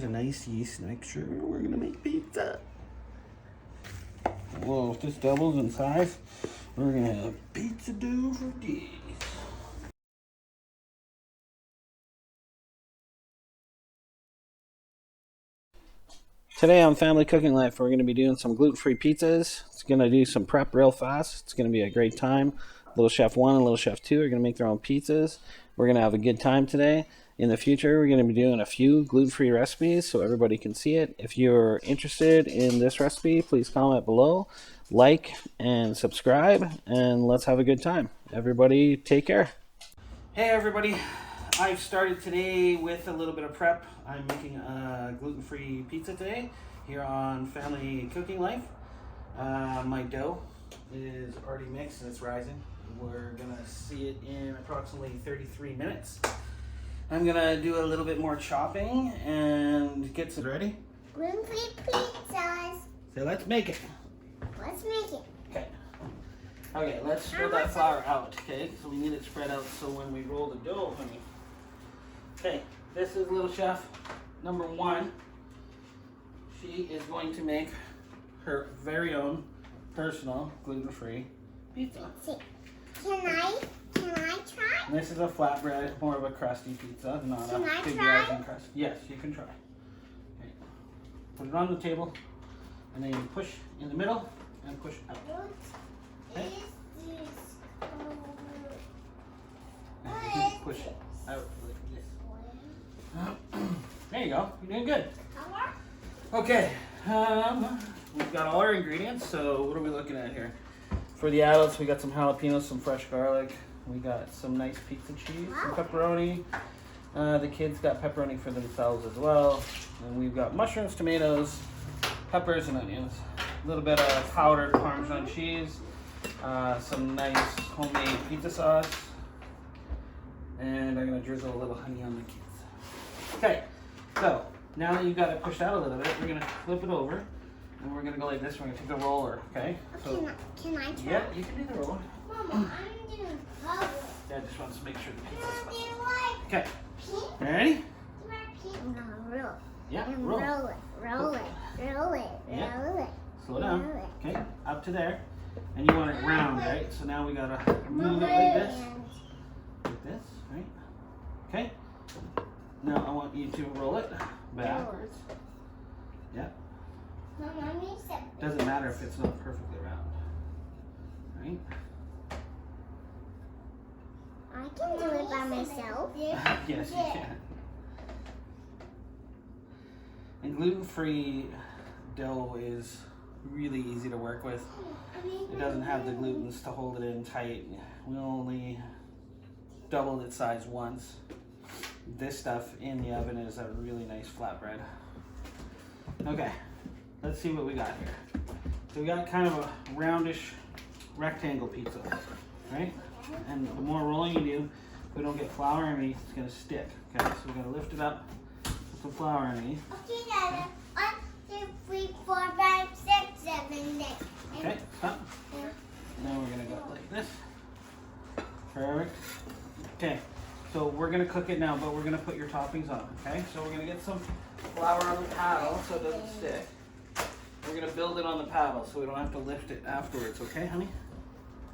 a nice yeast mixture. We're gonna make pizza. Whoa, if this doubles in size, we're gonna have pizza dough for days. Today on Family Cooking Life, we're going to be doing some gluten-free pizzas. It's going to do some prep real fast. It's going to be a great time. Little Chef 1 and Little Chef 2 are going to make their own pizzas. We're going to have a good time today. In the future, we're going to be doing a few gluten-free recipes so everybody can see it. If you're interested in this recipe, please comment below, like, and subscribe, and let's have a good time. Everybody, take care. Hey everybody, I've started today with a little bit of prep. I'm making a gluten-free pizza today here on Family Cooking Life. My dough is already mixed and it's rising. We're gonna see it in approximately 33 minutes. I'm gonna do a little bit more chopping and get some ready. Gluten-free pizzas. So let's make it. Let's make it. Okay. Okay, let's spread that flour out, okay? So we need it spread out so when we roll the dough, honey. Okay, this is Little Chef number 1. She is going to make her very own personal gluten-free pizza. Can I try? And this is a flatbread, more of a crusty pizza, not Can a I big try? rising crust. Yes, you can try. Okay. Put it on the table, and then you push in the middle and push out. Okay. Push it out like this. There you go. You're doing good. Okay. We've got all our ingredients. So what are we looking at here? For the adults, we got some jalapenos, some fresh garlic. We got some nice pizza cheese, some pepperoni. The kids got pepperoni for themselves as well. And we've got mushrooms, tomatoes, peppers, and onions. A little bit of powdered Parmesan cheese. Some nice homemade pizza sauce. And I'm going to drizzle a little honey on the kids. Okay, so now that you've got it pushed out a little bit, we're going to flip it over. And we're going to go like this. We're going to take the roller, okay? So, can I try? yeah, you can do the roller. Mama, I'm doing color. Dad just wants to make sure the pizza's Do fine. you like Okay, pink? you ready? Do you like pink? No, roll. Yeah, And roll. roll it, roll it, roll it, Yeah. roll it. Slow down. Roll it. Okay, up to there. And you want it round, right? So now we got to move it like this. Like this, right? Okay. Now I want you to roll it backwards. Yeah. Mama needs it. Doesn't matter if it's not perfectly round. Right? I can do it by myself. Yes, you can. And gluten-free dough is really easy to work with. It doesn't have the glutens to hold it in tight. We only doubled its size once. This stuff in the oven is a really nice flatbread. Okay, let's see what we got here. So we got kind of a roundish rectangle pizza, right? And the more rolling you do, if we don't get flour underneath, it's gonna stick. Okay, so we're gonna lift it up, put some flour underneath. Okay, Dada. 1, 2, 3, 4, 5, 6, 7, 8. Okay, stop. Now we're gonna go like this. Perfect. Okay, so we're gonna cook it now, but we're gonna put your toppings on, okay? So we're gonna get some flour on the paddle so it doesn't stick. We're gonna build it on the paddle so we don't have to lift it afterwards, okay, honey?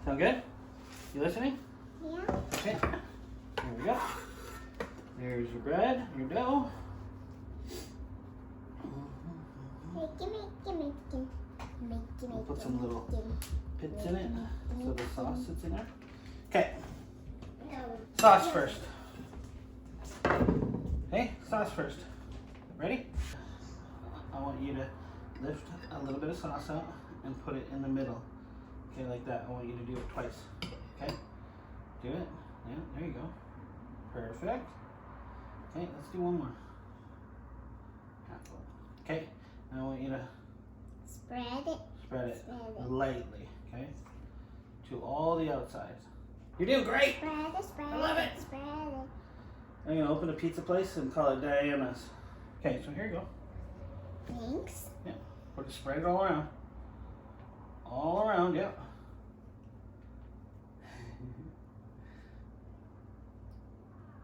Sound good? You listening? Yeah. Okay, here we go. There's your bread, your dough. Hey, gimme. We'll put some little pits in it so the sauce sits in there. Okay, sauce first. Okay, sauce first. Ready? I want you to lift a little bit of sauce out and put it in the middle. Okay, like that. I want you to do it twice. Okay? Do it. Yeah, there you go. Perfect. Okay, let's do one more. Okay, now I want you to Spread it. spread it lightly, okay? To all the outsides. You're doing great! Spread I love it. Spread it. I'm gonna open a pizza place and call it Diana's. Okay, so here you go. Thanks. Yeah, put it, spread it all around. All around, yeah.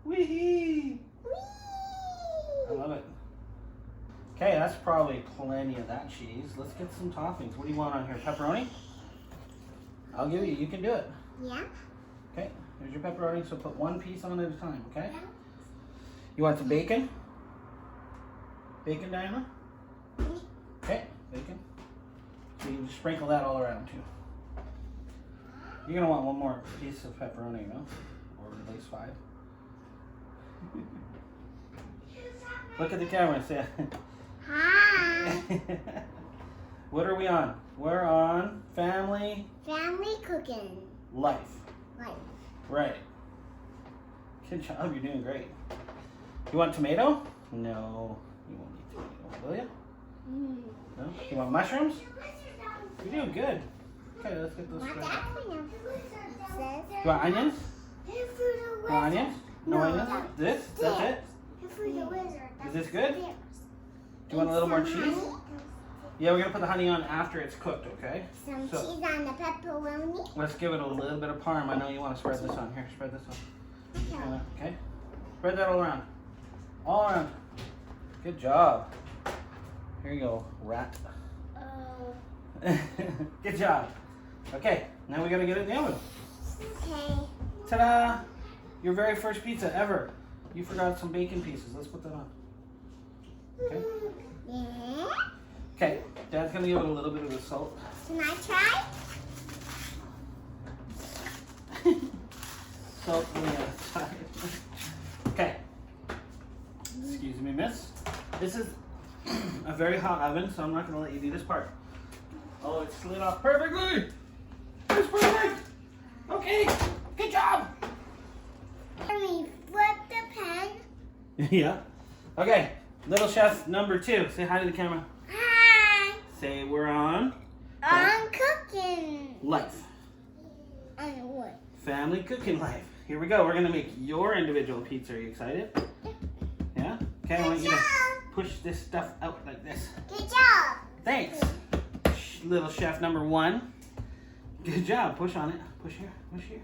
Wee-hee! I love it. Okay, that's probably plenty of that cheese. Let's get some toppings. What do you want on here? Pepperoni? I'll give you. You can do it. Yeah. Okay, here's your pepperoni. So put one piece on at a time, okay? Yeah. You want some bacon? Bacon, Diana? Okay, bacon. So you can sprinkle that all around too. You're gonna want one more piece of pepperoni, you know? Or at least 5. Look at the camera, say Hi. What are we on? We're on family Family cooking. life. Like. Right. Good job, you're doing great. You want tomato? No, you won't need tomato, will you? No? You want mushrooms? You're doing good. Okay, let's get those What started. that one says? You want onions? Here for the You wizard. want onions? No No, onions? that's This? That's it? Here for the wizard. Is this good? Do you want a little more cheese? Yeah, we're gonna put the honey on after it's cooked, okay? Some So- cheese on the pepperoni. Let's give it a little bit of parm. I know you want to spread this on. Here, spread this on. Okay. Okay? Spread that all around. All around. Good job. Here you go, rat. Oh. Good job. Okay, now we gotta get it in the oven. Okay. Ta-da! Your very first pizza ever. You forgot some bacon pieces. Let's put that on. Okay? Yeah. Okay, Dad's gonna give it a little bit of the salt. Can I try? Salt on the outside. Okay. Excuse me, miss. This is a very hot oven, so I'm not gonna let you do this part. Oh, it slid off perfectly! That's perfect! Okay, good job! Let me flip the pen. Yeah. Okay, little chef number 2. Say hi to the camera. Hi. Say we're on I'm cooking. life. On wood. Family cooking life. Here we go. We're gonna make your individual pizza. Are you excited? Yeah? Okay, I want you to push this stuff out like this. Good job. Thanks, little chef number 1. Good job. Push on it. Push here. Push here.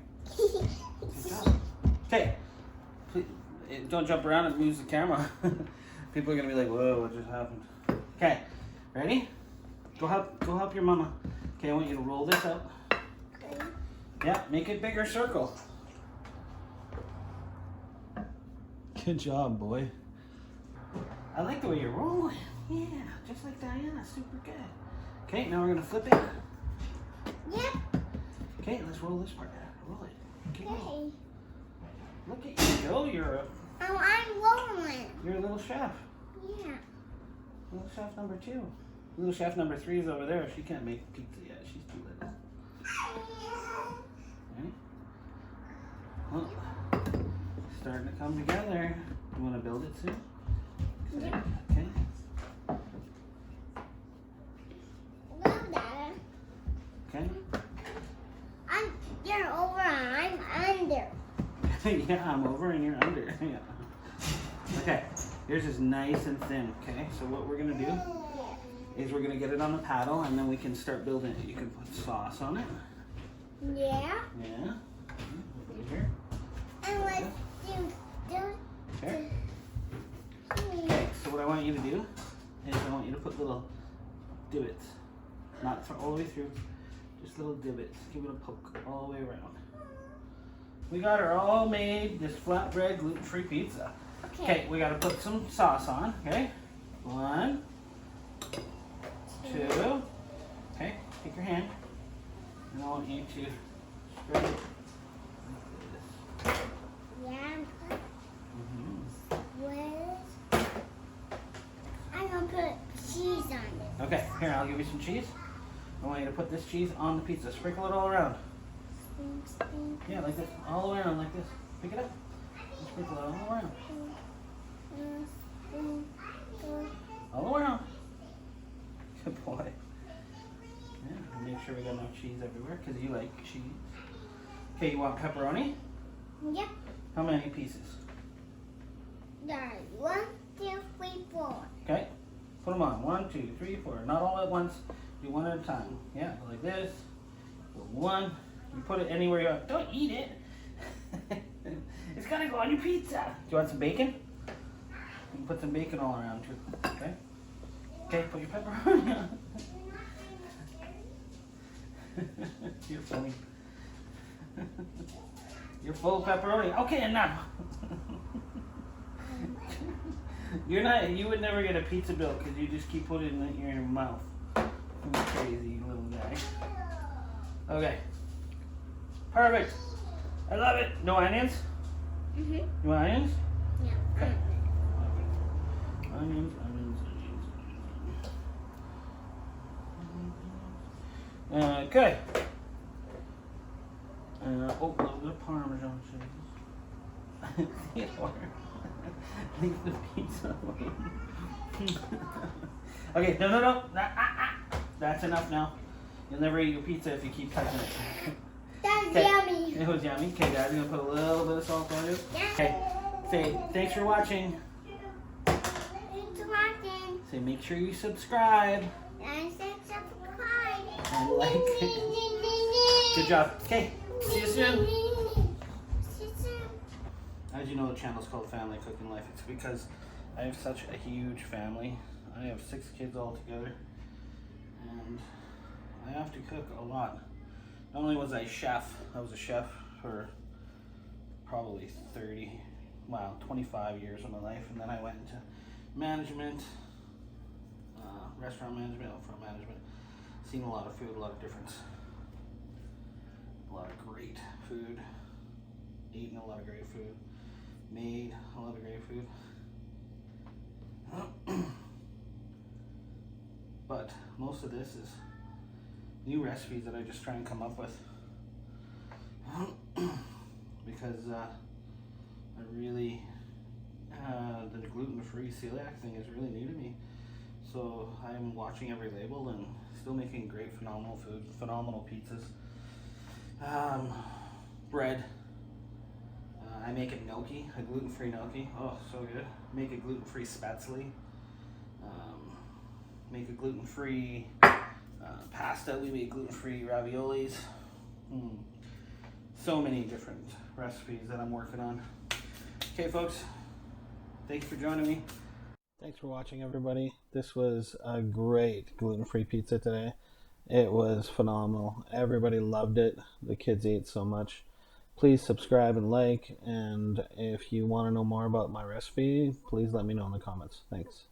Good job. Okay. Please, don't jump around. It moves the camera. People are gonna be like, "Whoa, what just happened?" Okay. Ready? Go help your mama. Okay, I want you to roll this out. Okay. Yeah, make it bigger circle. Good job, boy. I like the way you're rolling. Yeah, just like Diana. Super good. Okay, now we're gonna flip it. Yep. Okay, let's roll this part. Roll it. Keep rolling. Okay. Look at you go. You're I'm rolling. a little chef. Yeah. Little chef number 2. Little chef number 3 is over there. She can't make pizza yet. She's too little. Ready? Oh, starting to come together. You want to build it soon? Yep. Okay. Love that. Okay. You're over and I'm under. Yeah, I'm over and you're under. Yeah. Okay. Yours is nice and thin. Okay. So what we're gonna do is we're gonna get it on the paddle and then we can start building it. You can put sauce on it. Yeah. Yeah. Put it here. And let's do Okay. Okay. So what I want you to do is I want you to put little divots, not all the way through, just little divots. Give it a poke all the way around. We got her all made. This flatbread gluten-free pizza. Okay, we gotta put some sauce on. Okay. 1, 2. Okay. Take your hand. And I want you to spread it. Yeah. Mm-hmm. I'm gonna put cheese on it. Okay, here, I'll give you some cheese. I want you to put this cheese on the pizza. Sprinkle it all around. Yeah, like this. All the way around, like this. Pick it up. And sprinkle it all around. All the way around. Good boy. Yeah, make sure we got enough cheese everywhere because you like cheese. Okay, you want pepperoni? Yep. How many pieces? There's 1, 2, 3, 4. Okay, put them on. 1, 2, 3, 4. Not all at once. Do one at a time. Yeah, like this. Go 1. You put it anywhere you want. Don't eat it. It's gotta go on your pizza. Do you want some bacon? You can put some bacon all around too. Okay. Okay, put your pepperoni on. You're funny. You're full of pepperoni. Okay, and now. You would never get a pizza bill because you just keep putting it in your mouth. You crazy little guy. Okay. Perfect. I love it. No onions? Mm-hmm. You want onions? Yeah. Okay. Onions, onions, onions. Okay. Oh, a little bit of Parmesan cheese. Leave the pizza alone. Okay, no. That's enough now. You'll never eat your pizza if you keep touching it. That's yummy. It was yummy. Okay, Dad's gonna put a little bit of salt on it. Yeah. Okay, say thanks for watching. Thanks for watching. Say make sure you subscribe And subscribe. and like. Good job. Okay, see you soon. See you soon. As you know, the channel is called Family Cooking Life. It's because I have such a huge family. I have 6 kids all together, and I have to cook a lot. Not only was I a chef, I was a chef for probably 25 years of my life, and then I went into management, restaurant management, front management. Seen a lot of food, a lot of difference, a lot of great food, eaten a lot of great food, made a lot of great food. But most of this is new recipes that I just try and come up with because I really the gluten-free celiac thing is really new to me. So I'm watching every label and still making great, phenomenal food, phenomenal pizzas, bread. I make a gnocchi, a gluten-free gnocchi. Oh, so good. Make a gluten-free spätzle. Make a gluten-free pasta. We make gluten-free raviolis. So many different recipes that I'm working on. Okay, folks. Thanks for joining me. Thanks for watching, everybody. This was a great gluten-free pizza today. It was phenomenal. Everybody loved it. The kids ate so much. Please subscribe and like, and if you want to know more about my recipe, please let me know in the comments. Thanks.